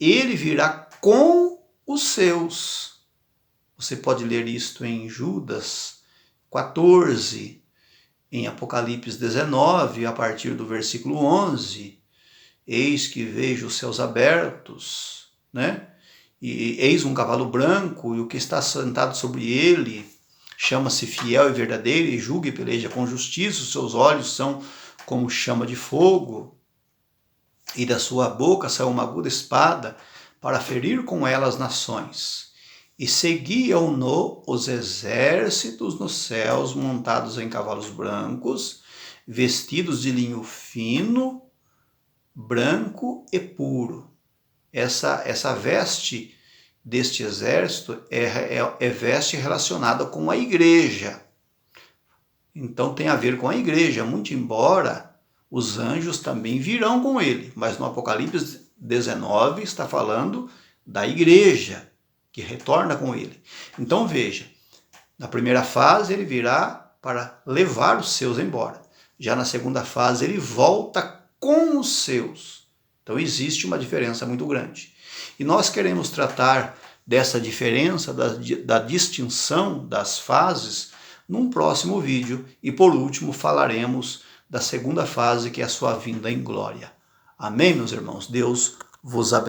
ele virá com os seus. Você pode ler isto em Judas 14, em Apocalipse 19, a partir do versículo 11, eis que vejo os céus abertos, né? E eis um cavalo branco, e o que está sentado sobre ele chama-se fiel e verdadeiro, e julga e peleja com justiça, os seus olhos são como chama de fogo, e da sua boca saiu uma aguda espada, para ferir com ela as nações. E seguiam-no os exércitos nos céus, montados em cavalos brancos, vestidos de linho fino, branco e puro. Essa veste deste exército é veste relacionada com a igreja. Então tem a ver com a igreja, muito embora os anjos também virão com ele. Mas no Apocalipse 19 está falando da igreja, que retorna com ele. Então veja, na primeira fase ele virá para levar os seus embora. Já na segunda fase ele volta com os seus. Então existe uma diferença muito grande. E nós queremos tratar dessa diferença, da distinção das fases, num próximo vídeo. E por último falaremos da segunda fase, que é a sua vinda em glória. Amém, meus irmãos? Deus vos abençoe.